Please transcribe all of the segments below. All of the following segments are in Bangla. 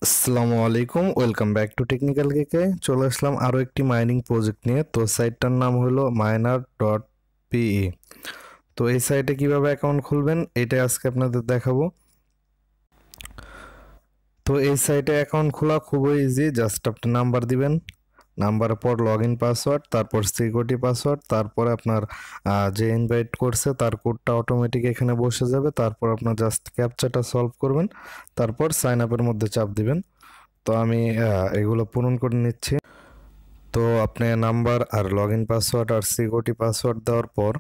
আসসালামু আলাইকুম, ওয়েলকাম ব্যাক টু টেকনিক্যাল কেকে। চলে আসলাম আরও একটি মাইনিং প্রজেক্ট নিয়ে। তো সাইটটার নাম হলো miner.pe। তো এই সাইটে কিভাবে অ্যাকাউন্ট খুলবেন এটাই আজকে আপনাদের দেখাবো। তো এই সাইটে অ্যাকাউন্ট খোলা খুবই ইজি। জাস্ট আপনি নাম্বার দিবেন, নাম্বারের পর লগ ইন পাসওয়ার্ড, তারপর সিকিউরিটি পাসওয়ার্ড, তারপরে আপনার যে ইনভাইট করছে তার কোডটা অটোমেটিক এখানে বসে যাবে। তারপর আপনার জাস্ট ক্যাপচাটা সলভ করবেন, তারপর সাইন আপের মধ্যে চাপ দিবেন। তো আমি এগুলো পূরণ করে নিচ্ছি। তো আপনি নাম্বার আর লগ ইন পাসওয়ার্ড আর সিকিউরিটি পাসওয়ার্ড দেওয়ার পর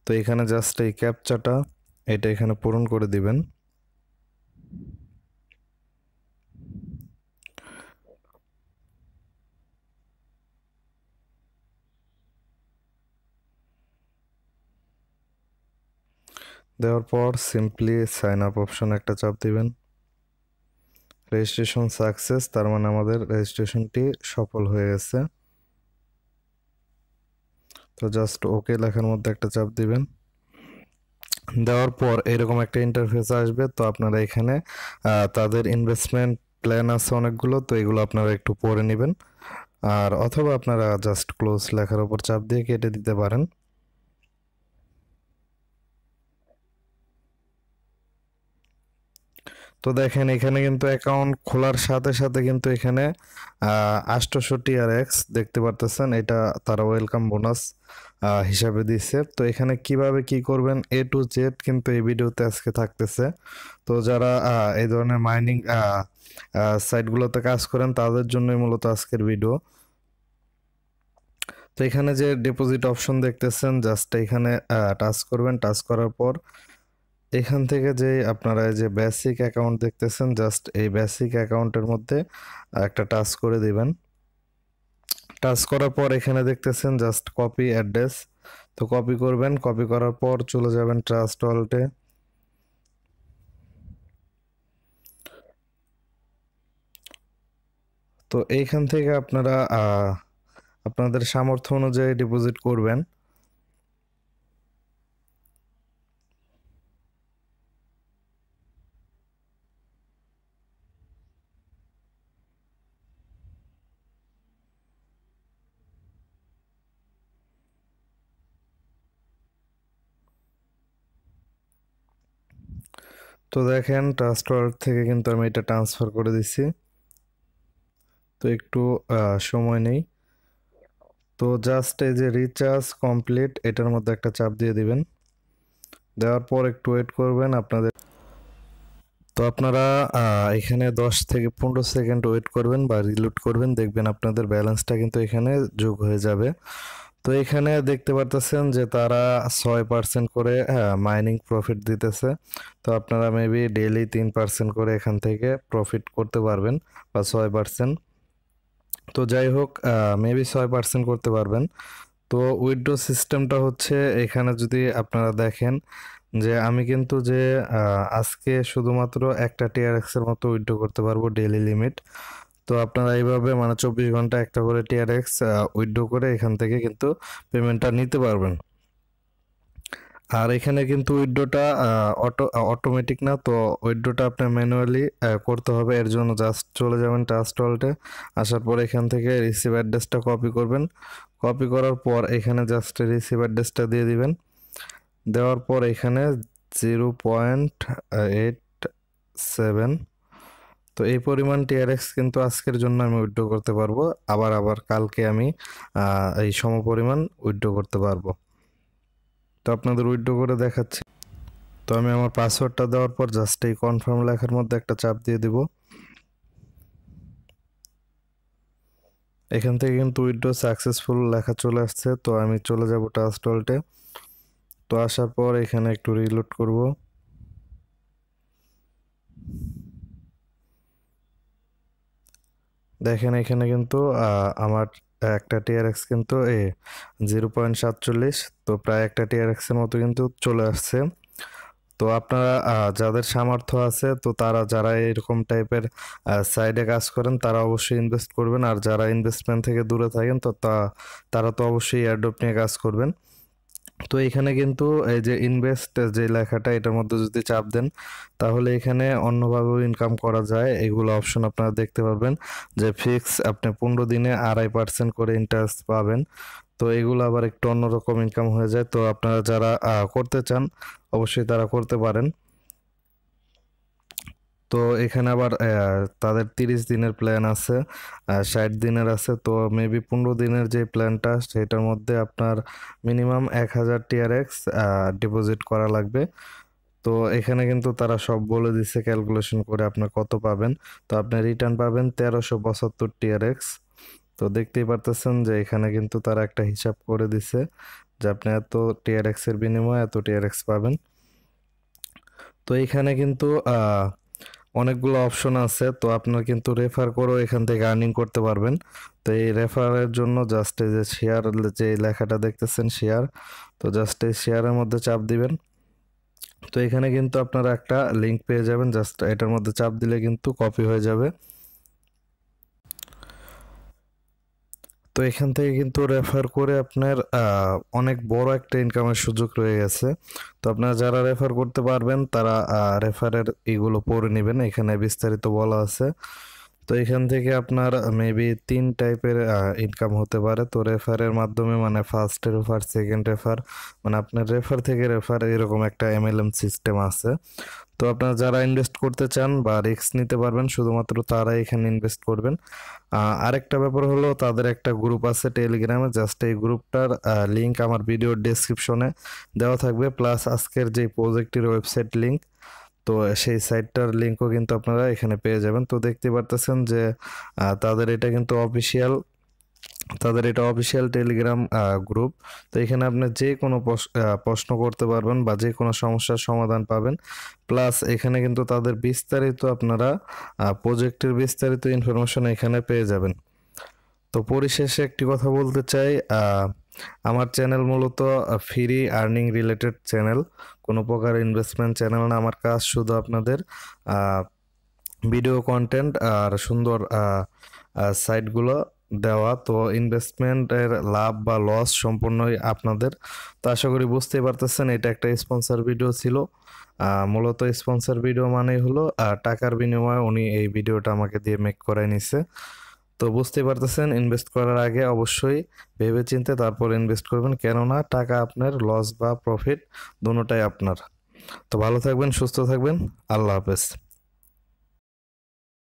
তো এখানে জাস্ট এই ক্যাপচাটা এটা এখানে পূরণ করে দিবেন। দেওয়ার পর সিম্পলি সাইন আপ অপশন একটা চাপ দিবেন। রেজিস্ট্রেশন সাকসেস, তার মানে আমাদের রেজিস্ট্রেশনটি সফল হয়ে গেছে। তো জাস্ট ওকে লেখার মধ্যে একটা চাপ দিবেন। দেওয়ার পর এরকম একটা ইন্টারফেস আসবে। তো আপনারা এখানে তাদের ইনভেস্টমেন্ট প্ল্যান আছে অনেকগুলো, তো এগুলো আপনারা একটু পড়ে নেবেন। আর অথবা আপনারা জাস্ট ক্লোজ লেখার উপর চাপ দিয়ে কেটে দিতে পারেন। তো দেখেন এখানে কিন্তু অ্যাকাউন্ট খোলার সাথে সাথে কিন্তু এখানে 800 টিআরএক্স দেখতে পারতেছেন। এটা তারা ওয়েলকাম বোনাস হিসাবে দিচ্ছে। তো এখানে কিভাবে কি করবেন এ টু জেড কিন্তু এই ভিডিওতে আজকে থাকতেছে। তো যারা এই ধরনের মাইনিং সাইটগুলোতে কাজ করেন তাদের জন্যই মূলত আজকের ভিডিও। তো এখানে যে ডিপোজিট অপশন দেখতেছেন, জাস্ট এখানে টাচ করবেন। টাচ করার পর এখান থেকে যে আপনারা এই যে বেসিক অ্যাকাউন্ট দেখতেছেন, জাস্ট এই বেসিক অ্যাকাউন্টের মধ্যে একটা টাচ করে দিবেন। টাচ করার পর এখানে দেখতেছেন জাস্ট কপি অ্যাড্রেস, তো কপি করবেন। কপি করার পর চলে যাবেন ট্রাস্ট ওয়ালেটে। তো এইখান থেকে আপনারা আপনাদের সামর্থ্য অনুযায়ী ডিপোজিট করবেন। তো দেখেন ট্রাস্ট ওয়ালেট থেকে কিন্তু আমি এটা ট্রান্সফার করে দিচ্ছি। তো একটু সময় নেই। তো জাস্ট এই যে রিচার্জ কমপ্লিট এটার মধ্যে একটা চাপ দিয়ে দিবেন। দেওয়ার পর একটু ওয়েট করবেন আপনাদের। তো আপনারা এখানে 10 থেকে 15 সেকেন্ড ওয়েট করবেন বা রিলোড করবেন, দেখবেন আপনাদের ব্যালেন্সটা কিন্তু এখানে যোগ হয়ে যাবে। তো এখানে দেখতে পারতেছেন যে তারা 6% করে মাইনিং প্রফিট দিতেছে। তো আপনারা মেবি ডেইলি 3% করে এখান থেকে প্রফিট করতে পারবেন, বা 6%। তো যাই হোক, মেবি 6% করতে পারবেন। তো উইথড্র সিস্টেমটা হচ্ছে এখানে যদি আপনারা দেখেন যে আমি কিন্তু যে আজকে শুধুমাত্র একটা টিআরএক্স এর মতো উইথড্র করতে পারবো, ডেইলি লিমিট। তো আপনারা এইভাবে মানে 24 ঘন্টা একটা করে টিআরএক্স উইথড্র করে এখান থেকে কিন্তু পেমেন্টটা নিতে পারবেন। আর এখানে কিন্তু উইথড্রটা অটোমেটিক না, তো উইথড্রটা আপনার ম্যানুয়ালি করতে হবে। এর জন্য জাস্ট চলে যাবেন ট্রাস্ট ওয়ালেটে। আসার পর এখান থেকে রিসিভ অ্যাড্রেসটা কপি করবেন। কপি করার পর এখানে জাস্ট রিসিভ অ্যাড্রেসটা দিয়ে দিবেন। দেওয়ার পর এখানে 0.87, তো এই পরিমাণ টিআরএক্স কিন্তু আজকের জন্য আমি উইথড্র করতে পারবো। আবার কালকে আমি এই সমপরিমাণ উইথড্র করতে পারবো। তো আপনাদের উইথড্র করে দেখাচ্ছি। তো আমি আমার পাসওয়ার্ডটা দেওয়ার পর জাস্ট এই কনফার্ম লেখার মধ্যে একটা চাপ দিয়ে দিব। এখান থেকে কিন্তু উইথড্র সাকসেসফুল লেখা চলে আসছে। তো আমি চলে যাব ট্রাস্ট ওয়ালেটে। তো আসার পর এখানে একটু রিলোড করব। দেখেন এখানে কিন্তু আমার একটা টিআরএক্স কিন্তু 0.47, তো প্রায় একটা টিআরএক্স এর মতো কিন্তু চলে আসছে। তো আপনারা যাদের সামর্থ্য আছে, তো তারা যারা এরকম টাইপের সাইডে কাজ করেন তারা অবশ্যই ইনভেস্ট করবেন। আর যারা ইনভেস্টমেন্ট থেকে দূরে থাকেন তো তারা তো অবশ্যই এয়ারড্রপ নিয়ে কাজ করবেন। তো এখানে কিন্তু এই যে ইনভেস্ট যে লেখাটা এটার মধ্যে যদি চাপ দেন তাহলে এখানে অন্যভাবেও ইনকাম করা যায়। এগুলো অপশন আপনারা দেখতে পারবেন যে ফিক্স আপনি 15 দিনে 2.5% করে ইন্টারেস্ট পাবেন। তো এগুলো আবার একটু অন্যরকম ইনকাম হয়ে যায়। তো আপনারা যারা করতে চান অবশ্যই তারা করতে পারেন। তো এখানে আবার তাদের 30 দিনের প্ল্যান আছে, 60 দিনের আছে। তো মেবি 15 দিনের যে প্ল্যানটা সেটার মধ্যে আপনার মিনিমাম 1000 টিআরএক্স ডিপোজিট করা লাগবে। তো এখানে কিন্তু তারা সব বলে দিচ্ছে ক্যালকুলেশন করে আপনার কত পাবেন। তো আপনি রিটার্ন পাবেন 1372 টিআরএক্স। তো দেখতেই পারতেছেন যে এখানে কিন্তু তারা একটা হিসাব করে দিছে যে আপনি এত টিআরএক্স এর বিনিময়ে এত টিআরএক্স পাবেন। তো এখানে কিন্তু অনেকগুলো অপশন আছে। তো আপনার কিন্তু রেফার করেও এখান থেকে আর্নিং করতে পারবেন। তো এই রেফারের জন্য জাস্ট এই যে শেয়ার যে লেখাটা দেখতেছেন শেয়ার, তো জাস্ট এই শেয়ারের মধ্যে চাপ দিবেন। তো এখানে কিন্তু আপনারা একটা লিংক পেয়ে যাবেন, জাস্ট এটার মধ্যে চাপ দিলে কিন্তু কপি হয়ে যাবে। তো এখান থেকে কিন্তু রেফার করে আপনার অনেক বড় একটা ইনকামের সুযোগ রয়ে গেছে। তো আপনারা যারা রেফার করতে পারবেন তারা রেফারের এগুলো পড়ে নেবেন, এখানে বিস্তারিত বলা আছে। তো এখান থেকে আপনার মেবি 3 টাইপের ইনকাম হতে পারে। তো রেফারের মাধ্যমে মানে ফার্স্ট রেফার, সেকেন্ড রেফার, মানে আপনার রেফার থেকে রেফার এরকম একটা এমএলএম সিস্টেম আছে। তো আপনারা যারা ইনভেস্ট করতে চান বা রিস্ক নিতে পারবেন শুধুমাত্র তারাই এখানে ইনভেস্ট করবেন। আরেকটা ব্যাপার হলো তাদের একটা গ্রুপ আছে টেলিগ্রামে, জাস্ট এই গ্রুপটার লিঙ্ক আমার ভিডিওর ডেসক্রিপশনে দেওয়া থাকবে, প্লাস আজকের যে প্রজেক্টের ওয়েবসাইট লিঙ্ক, তো সেই সাইটটার লিঙ্কও কিন্তু আপনারা এখানে পেয়ে যাবেন। তো দেখতে পারতেছেন যে তাদের এটা কিন্তু অফিসিয়াল, তাদের এটা অফিসিয়াল টেলিগ্রাম গ্রুপ। তো এখানে আপনি যে কোনো প্রশ্ন করতে পারবেন বা যে কোনো সমস্যার সমাধান পাবেন। প্লাস এখানে কিন্তু তাদের বিস্তারিত আপনারা প্রজেক্টের বিস্তারিত ইনফরমেশন এখানে পেয়ে যাবেন। তো পরিশেষে একটি কথা বলতে চাই, আমার চ্যানেল মূলত ফ্রি আর্নিং রিলেটেড চ্যানেল, কোনো প্রকার ইনভেস্টমেন্ট চ্যানেল না। আমার কাজ শুধু আপনাদের ভিডিও কন্টেন্ট আর সুন্দর সাইটগুলো দেওয়া। তো ইনভেস্টমেন্টের লাভ বা লস সম্পূর্ণই আপনাদের। তো আশা করি বুঝতেই পারতেছেন এটা একটা স্পন্সর ভিডিও ছিল। মূলত স্পন্সর ভিডিও মানেই হলো টাকার বিনিময়ে উনি এই ভিডিওটা আমাকে দিয়ে মেক করাই নিছে। তো বুঝতেই পারতেছেন ইনভেস্ট করার আগে অবশ্যই ভেবে চিন্তে তারপর ইনভেস্ট করবেন, কেননা টাকা আপনার, লস বা প্রফিট দুটোটাই আপনার। তো ভালো থাকবেন, সুস্থ থাকবেন, আল্লাহ হাফেজ।